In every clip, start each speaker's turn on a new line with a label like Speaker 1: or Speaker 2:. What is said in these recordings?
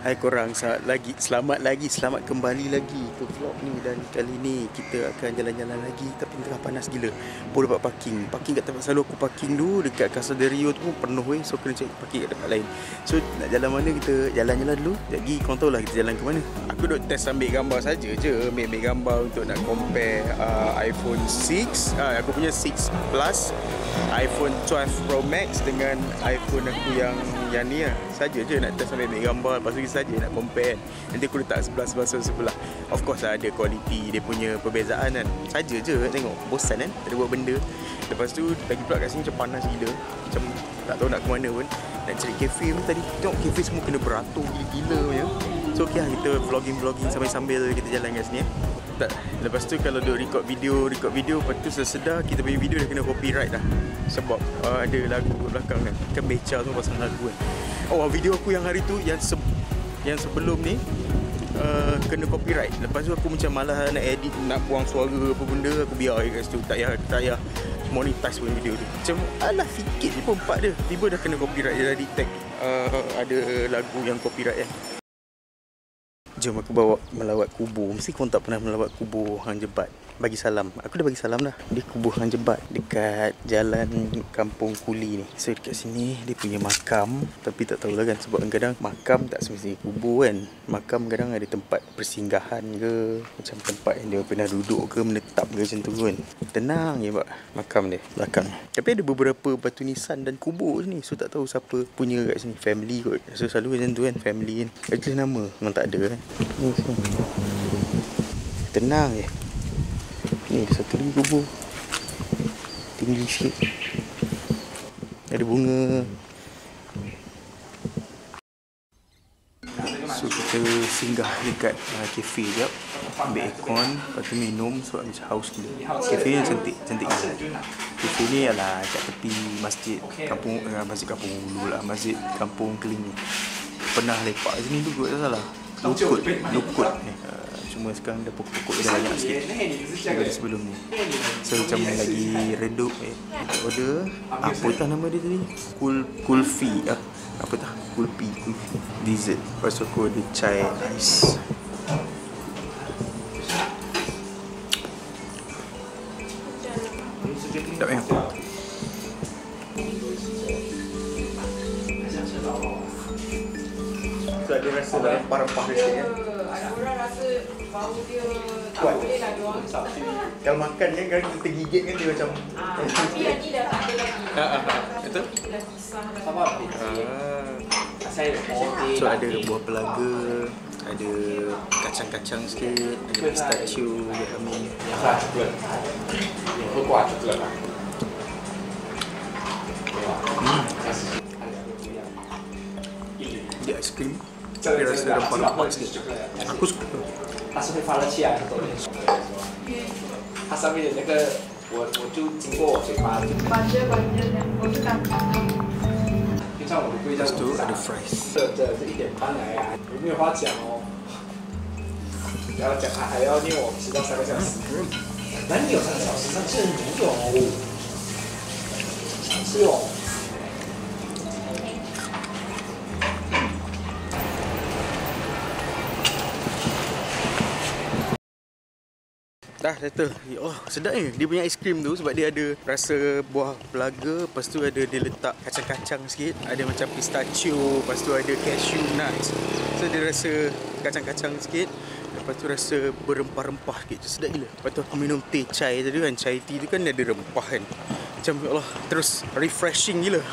Speaker 1: Hai korang, selamat kembali lagi ke vlog ni. Dan kali ni kita akan jalan-jalan lagi. Tapi tengah panas gila. Pun dapat parking kat tempat selalu aku parking dulu. Dekat Casa de Rio tu pun penuh weh. So kena cari parking kat tempat lain. So nak jalan mana, kita jalan-jalan dulu. Jadi korang tahu lah kita jalan ke mana. Aku duk test ambil gambar saja je. Ambil gambar untuk nak compare iPhone 6, aku punya 6 Plus, iPhone 12 Pro Max dengan iPhone aku yang ni lah. Saja je nak test ambil gambar. Lepas tu saja nak compare. Nanti aku letak sebelah. Of course lah ada quality dia punya perbezaan kan. Saja je tengok. Bosan kan, tak ada buat benda. Lepas tu lagi pula kat sini macam panas gila. Macam tak tahu nak ke mana pun. Nak cari kafe pun tadi. Tengok kafe semua kena beratur gila-gila punya. So okay lah, kita vlogging sambil kita jalan kat sini. Tak. Lepas tu kalau duk record video, lepas tu sesedar kita punya video dah kena copyright dah. Sebab ada lagu kat belakang kan. Kan beca tu pasal lagu kan. Oh, video aku yang hari tu yang sebelum ni kena copyright. Lepas tu aku macam malas nak edit, nak buang suara apa benda, aku biar kat situ. Tak payah monetize pun video tu. Macam alah sikit je pun part dia. Tiba dah kena copyright, dia dah detect ada lagu yang copyright kan. Jom aku bawa melawat kubur. Mesti korang tak pernah melawat kubur Hang Jebat. Bagi salam. Aku dah bagi salam dah. Dia kubur Hang Jebat dekat jalan Kampung Kuli ni. So dekat sini dia punya makam. Tapi tak tahulah kan, sebab kadang makam tak semestinya kubur kan. Makam kadang ada tempat persinggahan ke, macam tempat yang dia pernah duduk ke, menetap ke, macam tu kan. Tenang je makam dia belakang. Tapi ada beberapa batu nisan dan kubur ni. So tak tahu siapa punya kat sini. Family kot. So selalu macam tu kan, family kan. Ada nama memang tak ada kan. Tenang je. Ni ada satu lagi kubur. Tinggi sikit. Ada bunga. So kita singgah dekat kafe jap. Ambil aircon, lepas tu minum sebab macam haus gila. Kafe yang cantik gila. Kafe ni adalah kat tepi masjid kampung Ulu lah. Masjid Kampung Keling ni. Pernah lepak sini dulu tak salah. Lukut ni. Cuma sekarang dah pokok-pokok dah banyak sikit daripada sebelum ni. So macam lagi redup order. Apa tah nama dia tadi? Kulfi. Apa tah? Kulfi dessert. Lepas tu aku ada chai ais. Tak payah. So ada rasa rempah-rempah dia sikit kan.
Speaker 2: Orang rasa bau dia tak
Speaker 1: kuat.
Speaker 2: boleh lah diorang.
Speaker 1: Kalau makan kan kalau kita tergigit kan dia macam
Speaker 2: Tapi yang ni dah tak ada lagi.
Speaker 1: betul?
Speaker 2: Dah pisah dah.
Speaker 1: So ada buah pelaga, ada kacang-kacang sikit, ada pistachio, ada amin. Dia aiskrim. Dia rasa rempah-rempah sikit. Aku suka.
Speaker 3: 它是会发热器啊，它上面的那个我就经过我嘴巴，就
Speaker 2: 我是刚
Speaker 3: 像我的贵这样
Speaker 1: Lepas tu
Speaker 3: 子
Speaker 1: ada fries.
Speaker 3: 这1点半来啊，有没有话讲哦？不要讲还要念我迟到3个小时，哪里有3个小时？上次没有，是哦。
Speaker 1: Dah settle. Oh, sedap ni. Dia punya aiskrim tu sebab dia ada rasa buah pelaga, lepas tu ada dia letak kacang-kacang sikit, ada macam pistachio, lepas tu ada cashew nuts. So dia rasa kacang-kacang sikit, lepas tu rasa berempah-rempah sikit. Sedap gila. Lepas tu aku minum teh chai tadi kan. Chai tea tu kan ada rempah kan. Macam Allah, terus refreshing gila.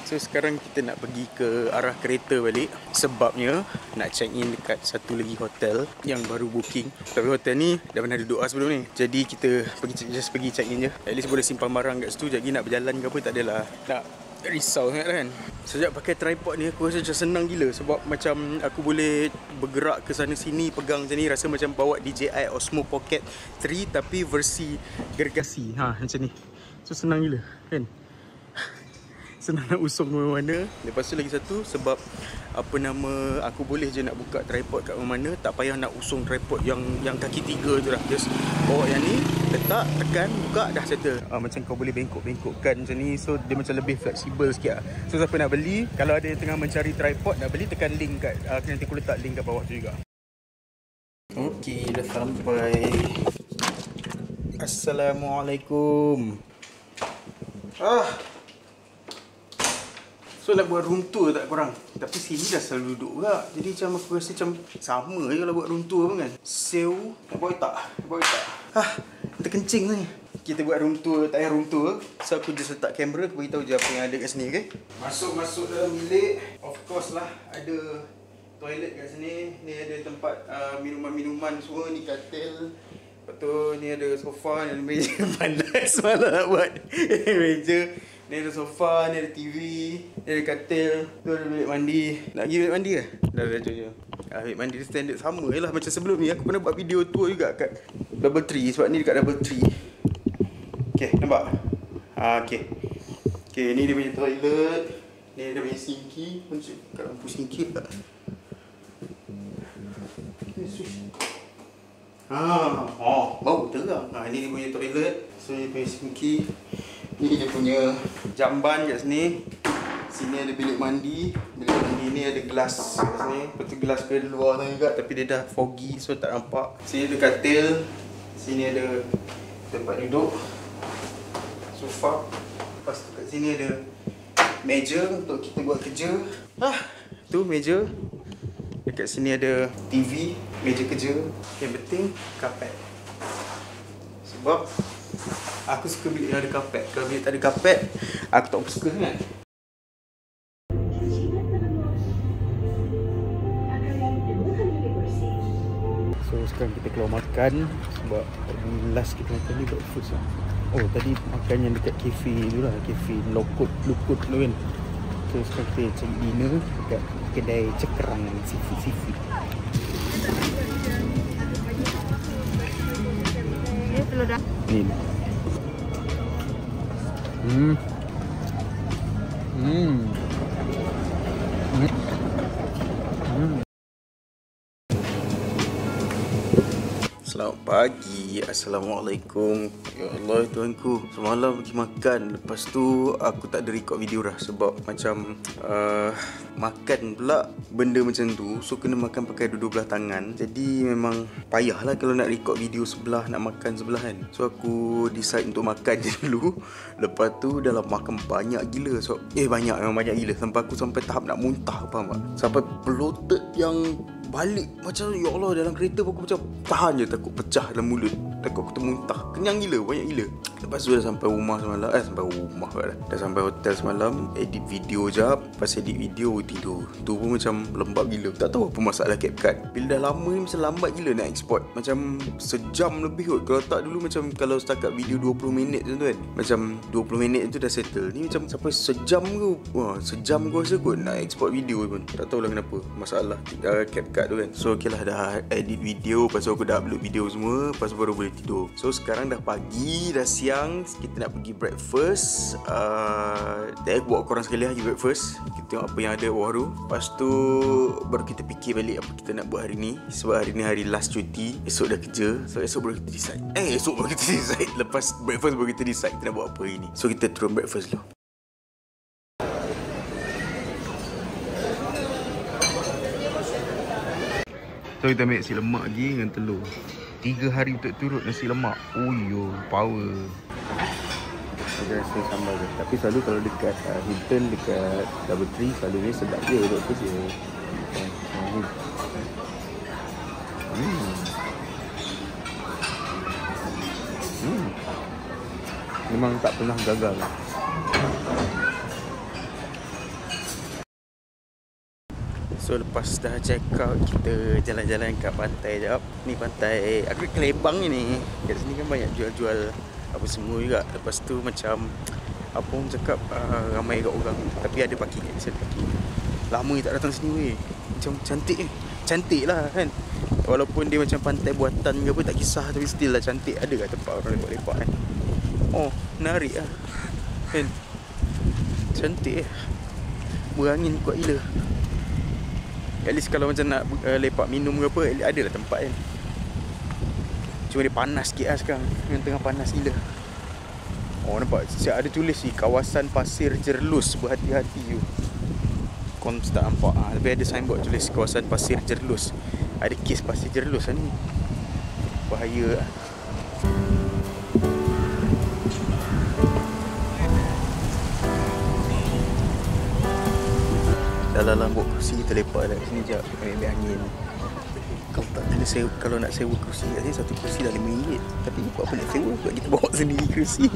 Speaker 1: So sekarang kita nak pergi ke arah kereta balik. Sebabnya nak check in dekat satu lagi hotel yang baru booking. Tapi hotel ni dah pernah duduk sebelum ni. Jadi kita pergi check in je. At least boleh simpan barang kat situ. Sekejap lagi nak berjalan ke apa tak adalah nak risau sangat kan. Sejak pakai tripod ni aku rasa macam senang gila. Sebab macam aku boleh bergerak ke sana sini, pegang macam ni. Rasa macam bawa DJI Osmo Pocket 3 tapi versi gergasi. Macam ni. So senang gila kan. senang nak usung mana-mana. Lepas tu lagi satu, sebab apa nama, aku boleh je nak buka tripod kat mana-mana, tak payah nak usung tripod yang kaki 3 tu dah. Just bawa yang ni, letak, tekan, buka, dah settle. Macam kau boleh bengkok-bengkokkan macam ni. So dia macam lebih fleksibel sikit lah. So siapa nak beli, kalau ada yang tengah mencari tripod nak beli, tekan link kat nanti aku letak link kat bawah tu juga. Okey, dah sampai. Assalamualaikum. So nak buat room tour tak korang? Tapi sini dah selalu duduk juga. Jadi macam aku rasa macam sama je kalau buat room tour pun kan. Sew, nak bawa tak? Kita kencing ni. Kita buat room tour, tak payah room tour. So aku just letak kamera, aku beritahu je apa yang ada kat sini, okay? Masuk dalam bilik. Of course lah, ada toilet kat sini. Ni ada tempat minuman-minuman semua. Ni katil. Lepas tu ni ada sofa, ni ada meja. Panas malah nak buat meja. Ni ada sofa, ni ada TV, ni ada katil. Tu ada bilik mandi. Nak pergi bilik mandi ke? Dah je. Bilik mandi dia standard sama je lah. Macam sebelum ni aku pernah buat video tour juga kat Double Tree. Sebab ni dekat Double Tree. Okay, nampak? Okay, ni dia punya toilet. Ni dia punya sinki. Macam kat lampu sinki tak? Okay, switch. Bau terang. Ni dia punya toilet. So ni punya sinki. Ni dia punya jamban kat sini. Sini ada bilik mandi. Bilik mandi ni ada gelas kat sini. Lepas tu gelas ke luar tu juga, tapi dia dah foggy so tak nampak. Sini ada katil. Sini ada tempat duduk, sofa. Lepas tu kat sini ada meja untuk kita buat kerja. Tu meja. Dekat sini ada TV, meja kerja. Yang penting kapet. Sebab aku suka bilik yang ada kapet. Kalau bilik tak ada kapet, aku tak suka sangat. So sekarang kita keluar makan. Sebab last kita makan ni breakfast lah. Oh tadi makan yang dekat kafe tu lah. Kafe Lukut tu kan. So sekarang kita cari dinner dekat kedai Cekerang seafood. Telur dah. Ni. Selamat pagi. Assalamualaikum. Ya Allah Tuhanku, semalam pergi makan. Lepas tu aku tak ada record video dah. Sebab macam makan pula benda macam tu. So kena makan pakai dua belah tangan. Jadi memang payah lah kalau nak record video sebelah, nak makan sebelah kan. So aku decide untuk makan je dulu. Lepas tu dalam makan banyak gila. So banyak, memang banyak gila. Sampai tahap nak muntah, faham tak? Sampai bloated yang balik macam ya Allah, dalam kereta pun aku macam tahan je, takut pecah dalam mulut, takut aku termuntah. Kenyang gila, banyak gila. Lepas tu dah sampai rumah semalam. Dah sampai hotel semalam, edit video jap. Lepas edit video tidur. Tu pun macam lembab gila. Tak tahu apa masalah CapCut. Bila dah lama ni macam lambat gila nak export. Macam sejam lebih kot. Kalau tak dulu macam kalau setakat video 20 minit tu kan, macam 20 minit tu dah settle. Ni macam sampai sejam ke. Sejam aku rasa kot nak export video pun. Tak tahulah kenapa masalah CapCut tu kan. So okay lah, dah edit video. Lepas tu aku dah upload video semua. Lepas tu baru boleh tidur. So sekarang dah pagi, dah siang. Kita nak pergi breakfast. Dah buat korang sekali pergi breakfast. Kita tengok apa yang ada bawah tu. Lepas tu baru kita fikir balik apa kita nak buat hari ni. Sebab hari ni hari last cuti. Esok dah kerja. So esok baru kita decide. Esok baru kita decide. Lepas breakfast baru kita decide kita nak buat apa hari ni. So kita turun breakfast dulu. So kita ambil nasi lemak lagi dengan telur. 3 hari turut-turut nasi lemak. Yo, power. Ada rasa sambal je. Tapi selalu kalau dekat Hilton, dekat Double Tree, selalu ni sedap je duduk tu je. Memang tak pernah gagal. So lepas dah check out, kita jalan-jalan kat pantai jap. Ni pantai Agrik Kelebang ni. Kat sini kan banyak jual-jual apa semua juga. Lepas tu macam apa orang cakap, ramai kat orang. Tapi ada parking kat sini, parking. Lama tak datang sini weh. Macam cantik cantik lah kan. Walaupun dia macam pantai buatan ke apa, tak kisah. Tapi still lah cantik. Ada kat tempat orang lepak-lepak kan. Oh, menarik lah kan. Cantik berangin kuat gila. At least kalau macam nak lepak minum ke apa, adalah tempat kan. Cuma dia panas sikit lah sekarang. Yang tengah panas gila. Oh nampak, siap ada tulis ni, kawasan pasir Jerlus, berhati-hati you. Kau tak nampak tapi ada signboard tulis kawasan pasir Jerlus. Ada kes pasir Jerlus lah ni. Bahaya lah. Dalam lambuk kursi kita lepak kat sini sekejap, ambil angin. Kalau tak kena sewa, kalau nak sewa kursi kat sini, satu kursi dah RM5. Tapi buat apa nak sewa, sebab kita bawa sendiri kursi.